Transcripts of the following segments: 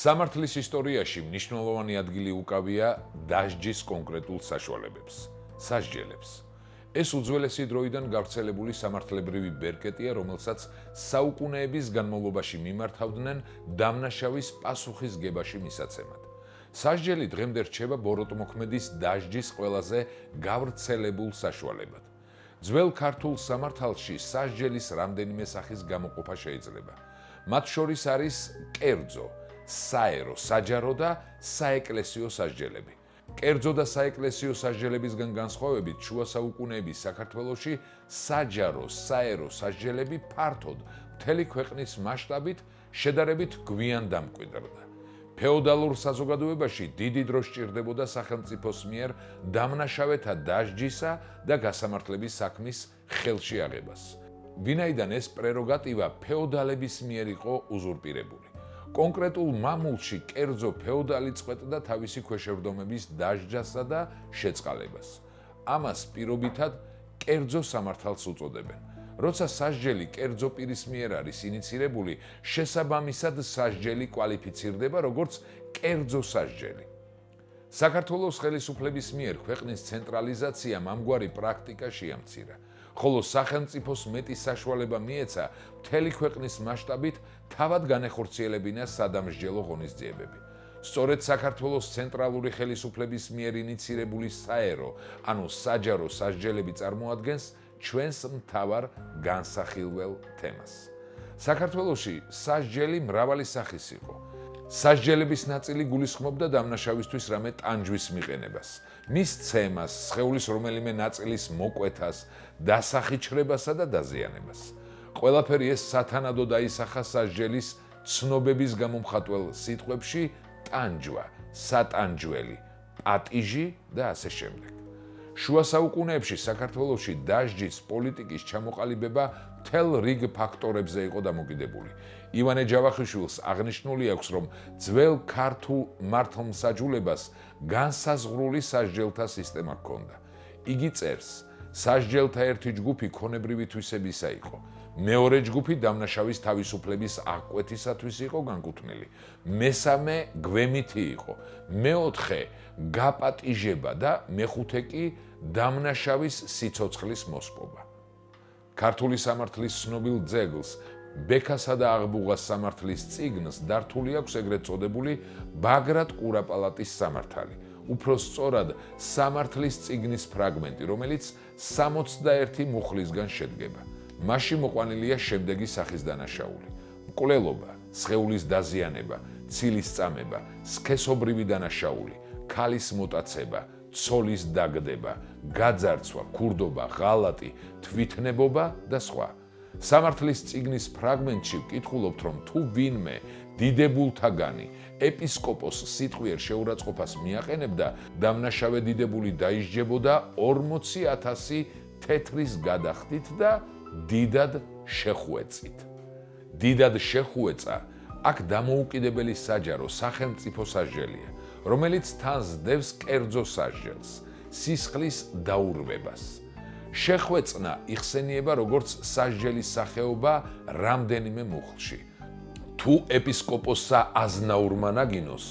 სამართლის ისტორიაში მნიშვნელოვანი ადგილი უკავია დასჯის კონკრეტულ საშუალებებს, სასჯელებს. ეს უძველესი დროიდან გავრცელებული სამართლებრივი ბერკეტია, რომელსაც საუკუნეების განმავლობაში მიმართავდნენ დამნაშავის პასუხისგებაში მისაცემად. სასჯელი დღემდე რჩება ბოროტმოქმედის დასჯის ყველაზე გავრცელებულ საშუალებად. ძველ ქართულ სამართალში სასჯელის რამდენიმე სახის გამოყოფა შეიძლება. მათ შორის არის კერძო, საერო, საჯარო და საეკლესიო სასჯელები. კერძო და საეკლესიო სასჯელებისგან განსხვავებით, შუა საუკუნეების საქართველოში საჯარო, საერო სასჯელები ფართოდ მთელი ქვეყნის მასშტაბით შედარებით გვიან დამკვიდრდა. ფეოდალურ საზოგადოებაში დიდი დრო სჭირდებოდა სახელმწიფოს მიერ დამნაშავეთა დასჯისა და გასამართლების საქმის ხელში აღებას. ვინაიდან ეს პრეროგატივა ფეოდალების მიერ იყო უზურპირებული. კონკრეტულ მამულში კერძო ფეოდალი წყვეტდა თავისი ქვეშევრდომების დასჯასა და შეწყალებას. ამას პირობითად კერძო სამართალს უწოდებენ. როცა სასჯელი კერძო პირის მიერ არის ინიცირებული, შესაბამისად სასჯელი კვალიფიცირდება როგორც კერძო სასჯელი. საქართველოს ხელისუფლების მიერ ქვეყნის ცენტრალიზაციამ ამგვარი პრაქტიკა შეამცირა. ხოლო სახელმწიფოს მეტი საშუალება მიეცა მთელი ქვეყნის მასშტაბით თავად განეხორციელებინა სადამსჯელო ღონისძიებები. სწორედ საქართველოს ცენტრალური ხელისუფლების მიერ ინიცირებული საერო, ანუ საჯარო სასჯელები წარმოადგენს ჩვენს მთავარ განსახილველ თემას. საქართველოში სასჯელი მრავალი სახის იყო. სასჯელების ნაწილი გულისხმობდა დამნაშავისთვის რამე ტანჯვის მიყენებას, მის ცემას, სხეულის რომელიმე ნაწილის მოკვეთას, დასახიჩრებასა და დაზიანებას. ყველაფერი ეს სათანადო დაისახა სასჯელის ცნობების გამომხატველ სიტყვებში ტანჯვა, სატანჯველი, პატიჟი და ასე შემდეგ. შუა საუკუნეებში საქართველოში დასჯის პოლიტიკის ჩამოყალიბება მთელ რიგ ფაქტორებზე იყო დამოკიდებული. ივანე ჯავახიშვილს აღნიშნული აქვს, რომ ძველ ქართულ მართლმსაჯულებას განსაზღვრული სასჯელთა სისტემა ჰქონდა. იგი წერს, სასჯელთა ერთი ჯგუფი ქონებრივი თვისებისა იყო. მეორე ჯგუფი დამნაშავის თავისუფლების აღკვეთისათვის იყო განკუთვნილი. მესამე გვემითი იყო. მეოთხე გაპატიჟება და მეხუთე კი დამნაშავის სიცოცხლის მოსპობა. ქართული სამართლის ცნობილ ძეგლს ბექასა და აღბუღას სამართლის წიგნს დართული აქვს ეგრეთ წოდებული ბაგრატ კურაპალატის სამართალი. უფრო სწორად სამართლის წიგნის ფრაგმენტი, რომელიც 61 მუხლისგან შედგება. მასში მოყვანილია შემდეგი სახის დანაშაული: მკვლელობა, სხეულის დაზიანება, ცილის წამება, სქესობრივი დანაშაული, ქალის მოტაცება, ცოლის დაგდება, გაძარცვა, ქურდობა, ღალატი, თვითნებობა და სხვა. სამართლის წიგნის ფრაგმენტში ვკითხულობთ, რომ თუ ვინმე დიდებულთაგანი ეპისკოპოს სიტყვიერ შეურაცხყოფას მიაყენებდა, დამნაშავე დიდებული დაისჯებოდა 40,000 თეთრის გადახდით და დიდად შეხვეწით. დიდად შეხვეწა აქ დამოუკიდებელი საჯარო სახელმწიფო სასჯელია, რომელიც თან სდევს კერძო სასჯელს, სისხლის დაურვებას. შეხვეწნა იხსენიება როგორც სასჯელის სახეობა რამდენიმე მუხლში. თუ ეპისკოპოსსა აზნაურმა ნაგინოს,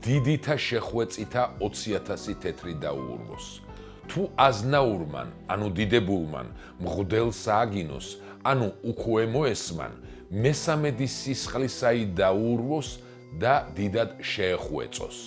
დიდითა შეხვეწითა 20,000 თეთრი დაუურვოს. თუ აზნაურმან, ანუ დიდებულმან, მღვდელსა აგინოს, ანუ უქვე მოესმან, მესამედი სისხლისაი დაურვოს და დიდად შეეხვეწოს.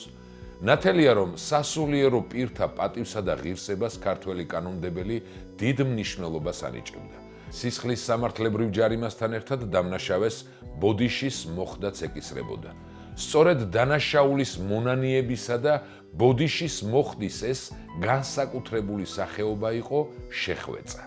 ნათელია, რომ სასულიერო პირთა პატივსა და ღირსებას ქართველი კანონმდებელი დიდ მნიშვნელობას ანიჭებდა. სისხლის სამართლებრივ ჯარიმასთან ერთად დამნაშავეს ბოდიშის მოხდაც ეკისრებოდა. სწორედ დანაშაულის მონანიებისა და ბოდიშის მოხდის ეს განსაკუთრებული სახეობა იყო შეხვეწა.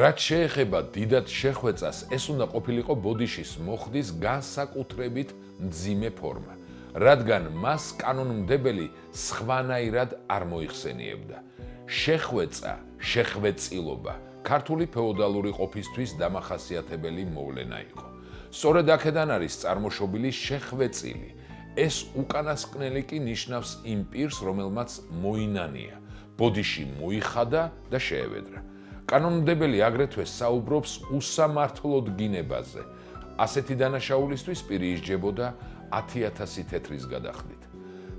რაც შეეხება დიდად შეხვეწას, ეს უნდა ყოფილიყო ბოდიშის მოხდის განსაკუთრებით მძიმე ფორმა, რადგან მას კანონმდებელი სხვანაირად არ მოიხსენიებდა. შეხვეწა, შეხვეწილობა ქართული ფეოდალური ყოფისთვის დამახასიათებელი მოვლენა იყო. სწორედ აქედან არის წარმოშობილი შეხვეწილი. ეს უკანასკნელი კი ნიშნავს იმ პირს, რომელმაც მოინანია, ბოდიში მოიხადა და შეევედრა. კანონმდებელი აგრეთვე საუბრობს უსამართლოდ გინებაზე. ასეთი დანაშაულისთვის პირი ისჯებოდა 10,000 თეთრის გადახდით.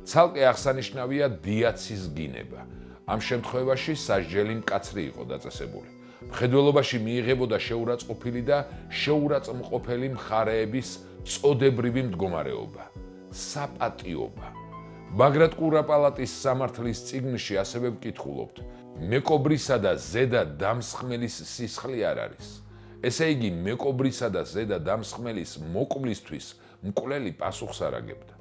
ცალკე აღსანიშნავია დიაცის გინება. ამ შემთხვევაში სასჯელი მკაცრი იყო დაწესებული. მხედველობაში მიიღებოდა შეურაცხყოფილი და შეურაცხმყოფელი მხარეების წოდებრივი მდგომარეობა, საპატიობა. ბაგრატ კურაპალატის სამართლის წიგნში ასევე ვკითხულობთ: მეკობრისა და ზედა დამსხმელის სისხლი არ არის. ესე იგი, მეკობრისა და ზედა დამსხმელის მოკლისთვის მკვლელი პასუხს არ აგებდა.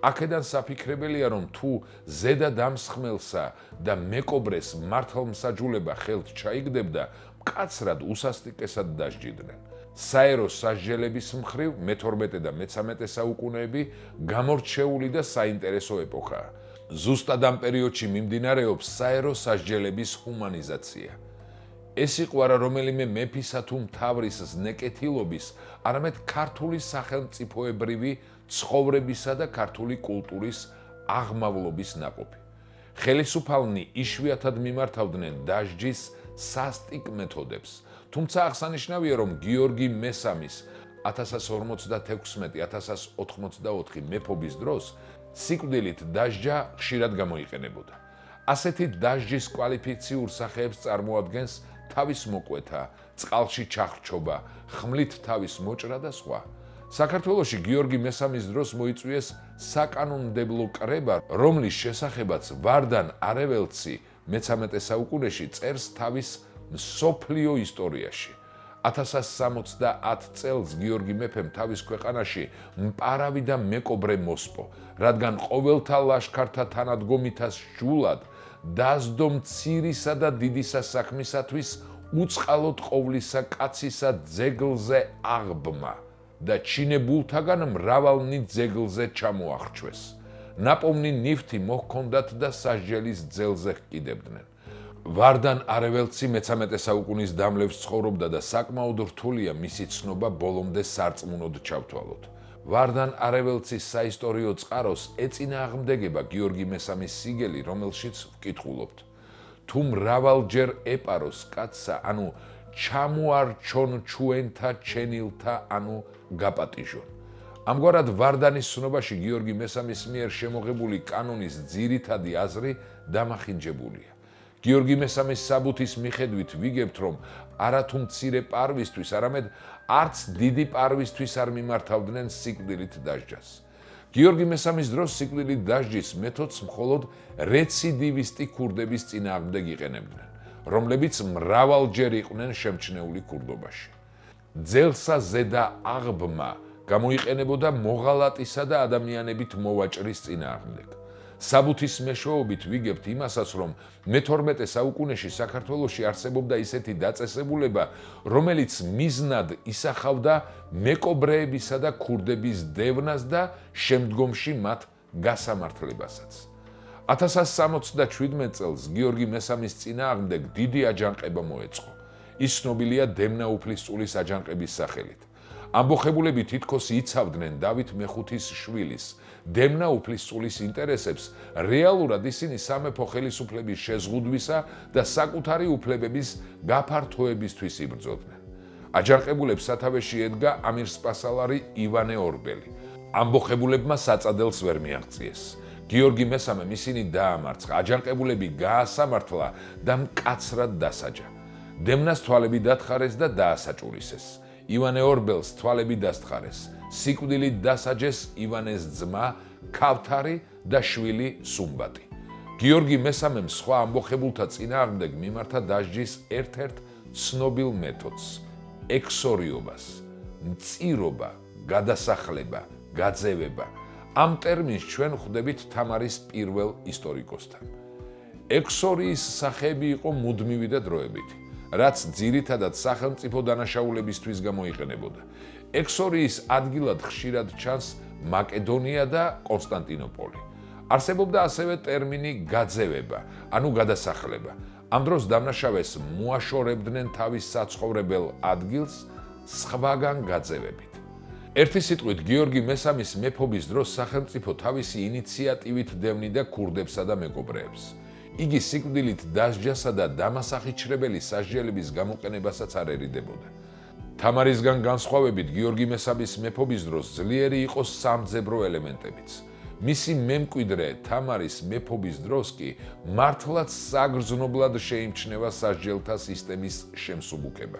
აქედან საფიქრებელია, რომ თუ ზედა დამსხმელსა და მეკობრეს მართლმსაჯულება ხელთ ჩაიგდებდა, მკაცრად უსასტიკესად დასჯიდნენ. საერო სასჯელების მხრივ მე-12 და მე-13 საუკუნეები გამორჩეული და საინტერესო ეპოქაა. ზუსტად ამ პერიოდში მიმდინარეობს საერო სასჯელების ჰუმანიზაცია. ეს იყო არა რომელიმე მეფისა თუ მთავრის ზნეკეთილობის, არამედ ქართული სახელმწიფოებრივი ცხოვრებისა და ქართული კულტურის აღმავლობის ნაყოფი. ხელისუფალნი იშვიათად მიმართავდნენ დასჯის სასტიკ მეთოდებს, თუმცა აღსანიშნავია, რომ გიორგი მესამის 1056-1084 მეფობის დროს სიკვდილით დასჯა ხშირად გამოიყენებოდა. ასეთი დასჯის კვალიფიციურ სახეებს წარმოადგენს თავის მოკვეთა, წყალში ჩახრჩობა, ხმლით თავის მოჭრა და სხვა. საქართველოში გიორგი მესამის დროს მოიწვიეს საკანონმდებლო კრება, რომლის შესახებაც ვარდან არეველცი მე-13 საუკუნეში წერს თავის მსოფლიო ისტორიაში. 1170 წელს გიორგი მეფემ თავის ქვეყანაში მპარავი და მეკობრე მოსპო, რადგან ყოველთა ლაშქართა თანადგომითას სჯულად დასდო მცირისა და დიდისა საქმისათვის უწყალოდ ყოვლისა კაცისა ძეგლზე აღბმა და ჩინებულთაგან მრავალნი ძეგლზე ჩამოახრჩვეს. ნაპოვნი ნივთი მოჰქონდათ და სასჯელის ძელზე ჰკიდებდნენ. ვარდან არეველცი მე-13 საუკუნის დამლევს ცხოვრობდა და საკმაოდ რთულია მისი ცნობა ბოლომდე სარწმუნოდ ჩავთვალოთ. ვარდან არეველცის საისტორიო წყაროს ეწინააღმდეგება გიორგი მესამის სიგელი, რომელშიც ვკითხულობთ: თუ მრავალჯერ ეპაროს კაცსა, ანუ ჩამოარჩონ ჩვენთა ჩენილთა, ანუ გაპატიჟონ. ამგვარად ვარდანის ცნობაში გიორგი მესამის მიერ შემოღებული კანონის ძირითადი აზრი დამახინჯებულია. გიორგი მესამის საბუთის მიხედვით ვიგებთ, რომ არათუ მცირე პარვისთვის, არამედ არც დიდი პარვისთვის არ მიმართავდნენ სიკვდილით დასჯას. გიორგი მესამის დროს სიკვდილით დასჯის მეთოდს მხოლოდ რეციდივისტი ქურდების წინააღმდეგ იყენებდნენ, რომლებიც მრავალჯერ იყვნენ შემჩნეული ქურდობაში. ძელსა ზედა აღბმა გამოიყენებოდა მოღალატისა და ადამიანებით მოვაჭრის წინააღმდეგ. საბუთის მეშვეობით ვიგებთ იმასაც, რომ მე-12 საუკუნეში საქართველოში არსებობდა ისეთი დაწესებულება, რომელიც მიზნად ისახავდა მეკობრეებისა და ქურდების დევნას და შემდგომში მათ გასამართლებასაც. 1167 წელს გიორგი მესამის წინააღმდეგ დიდი აჯანყება მოეწყო. ის ცნობილია დემნაუფლისწულის აჯანყების სახელით. ამბოხებულები თითქოს იცავდნენ დავით მეხუთის შვილის, დემნაუფლისწულის ინტერესებს, რეალურად ისინი სამეფო ხელისუფლების შეზღუდვისა და საკუთარი უფლებების გაფართოებისთვის იბრძოდნენ. აჯანყებულებს სათავეში ედგა ამირსპასალარი ივანე ორბელი. ამბოხებულებმა საწადელს ვერ მიაღწიეს. გიორგი მესამემ ისინი დაამარცხა, აჯანყებულები გაასამართლა და მკაცრად დასაჯა. დემნას თვალები დათხარეს და დაასაჭურისეს. ივანე ორბელს თვალები დასთხარეს. სიკვდილით დასაჯეს ივანეს ძმა ქავთარი და შვილი სუმბატი. გიორგი მესამემ სხვა ამბოხებულთა წინააღმდეგ მიმართა დასჯის ერთ-ერთ ცნობილ მეთოდს, ექსორიობას, მწირობა, გადასახლება, გაძევება. ამ ტერმინს ჩვენ ხვდებით თამარის პირველ ისტორიკოსთან. ექსორიის სახეები იყო მუდმივი და დროებითი, რაც ძირითადად სახელმწიფო დანაშაულებისთვის გამოიყენებოდა. ექსორიის ადგილად ხშირად ჩანს მაკედონია და კონსტანტინოპოლი. არსებობდა ასევე ტერმინი გაძევება, ანუ გადასახლება. ამ დროს დამნაშავეს მოაშორებდნენ თავის საცხოვრებელ ადგილს სხვაგან გაძევებით. ერთი სიტყვით, გიორგი მესამის მეფობის დროს სახელმწიფო თავისი ინიციატივით დევნიდა ქურდებსა და მეკობრეებს. იგი სიკვდილით დასჯასა და დამასახიჩრებელი სასჯელების გამოყენებასაც არ ერიდებოდა. თამარისგან განსხვავებით, გიორგი მესამის მეფობის დროს ძლიერი იყო სამძებრო ელემენტებიც. მისი მემკვიდრე თამარის მეფობის დროს კი მართლაც საგრძნობლად შეიმჩნევა სასჯელთა სისტემის შემსუბუქება.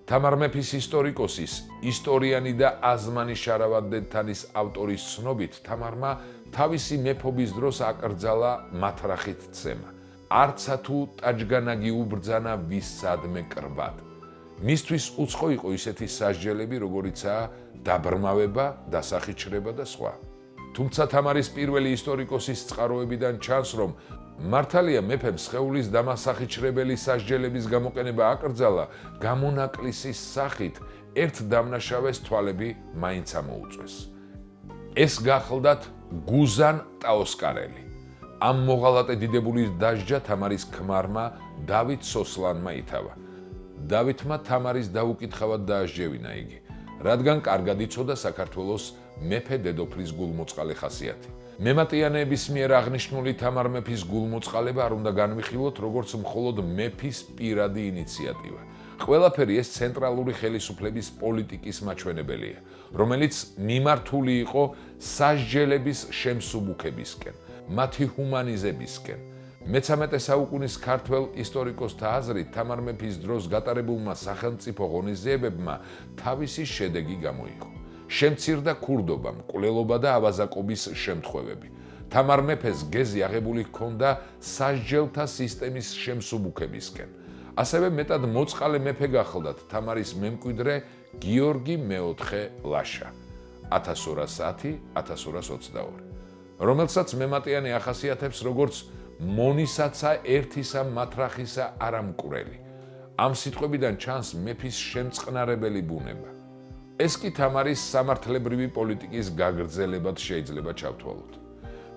თამარ მეფის ისტორიკოსის, ისტორიანი და აზმანი შარავად-დედთანის ავტორის ცნობით, თამარმა თავისი მეფობის დროს აკრძალა მათრახით ცემა. არცა თუ ტაჯგანაგი უბრძანა ვისადმე კრბად. მისთვის უცხო იყო ისეთი სასჯელები, როგორიცაა დაბრმავება, დასახიჩრება და სხვა. თუმცა თამარის პირველი ისტორიკოსის წყაროებიდან ჩანს, რომ მართალია მეფემ სხეულის დამასახიჩრებელი სასჯელების გამოყენება აკრძალა, გამონაკლისის სახით ერთ დამნაშავეს თვალები მაინც ამოუწვეს. ეს გახლდათ გუზან ტაოსკარელი. ამ მოღალატე დიდებულის დასჯა თამარის ქმარმა დავით სოსლანმა ითავა. დავითმა თამარის დაუკითხავად დაასჯევინა იგი, რადგან კარგად იცოდა საქართველოს მეფე დედოფლის გულმოწყალე ხასიათი. მემატიანეების მიერ აღნიშნული თამარ მეფის გულმოწყალება არ უნდა განვიხილოთ, როგორც მხოლოდ მეფის პირადი ინიციატივა. ყველაფერი ეს ცენტრალური ხელისუფლების პოლიტიკის მაჩვენებელია, რომელიც მიმართული იყო სასჯელების შემსუბუქებისკენ, მათი ჰუმანიზებისკენ. მე-13 საუკუნის ქართველ ისტორიკოსთა აზრით, თამარ მეფის დროს გატარებულმა სახელმწიფო ღონისძიებებმა თავისი შედეგი გამოიღო. შემცირდა ქურდობა, მკვლელობა და ავაზაკობის შემთხვევები. თამარ მეფეს გეზი აღებული ჰქონდა სასჯელთა სისტემის შემსუბუქებისკენ. ასევე მეტად მოწყალე მეფე გახლდათ თამარის მემკვიდრე გიორგი მეოთხე ლაშა 1210-1222, რომელსაც მემატიანე ახასიათებს როგორც მონისაცა ერთისა მათრახისა არამკვრელი. ამ სიტყვებიდან ჩანს მეფის შემწყნარებელი ბუნება. ეს კი თამარის სამართლებრივი პოლიტიკის გაგრძელებად შეიძლება ჩავთვალოთ.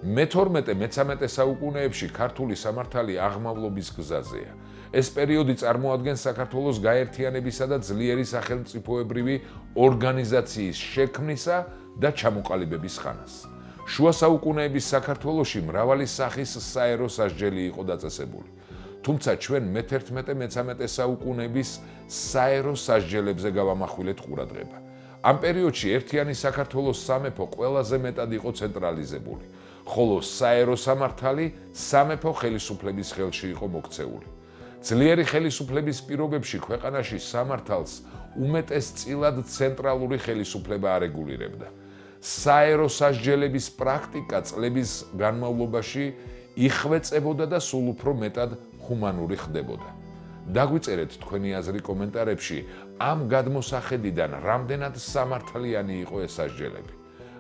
მე-12-მე-13 საუკუნეებში ქართული სამართალი აღმავლობის გზაზეა. ეს პერიოდი წარმოადგენს საქართველოს გაერთიანებისა და ძლიერი სახელმწიფოებრივი ორგანიზაციის შექმნისა და ჩამოყალიბების ხანას. შუა საუკუნეების საქართველოში მრავალი სახის საერო სასჯელი იყო დაწესებული. თუმცა ჩვენ მე-11-მე-13 საუკუნეების საერო სასჯელებზე გავამახვილეთ ყურადღება. ამ პერიოდში ერთიანი საქართველოს სამეფო ყველაზე მეტად იყო ცენტრალიზებული, ხოლო საერო სამართალი სამეფო ხელისუფლების ხელში იყო მოქცეული. ძლიერი ხელისუფლების პირობებში ქვეყანაში სამართალს უმეტესწილად ცენტრალური ხელისუფლება არეგულირებდა. საერო სასჯელების პრაქტიკა წლების განმავლობაში იხვეწებოდა და სულ უფრო მეტად ჰუმანური ხდებოდა. დაგვიწერეთ თქვენი აზრი კომენტარებში, ამ გადმოსახედიდან რამდენად სამართლიანი იყო ეს სასჯელები.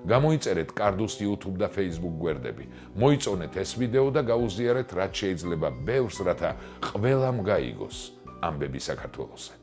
გამოიწერეთ კარდუს YouTube და Facebook გვერდები. მოიწონეთ ეს ვიდეო და გაუზიარეთ, რაც შეიძლება ბევრს, რათა ყველამ გაიგოს ამბები საქართველოსზე.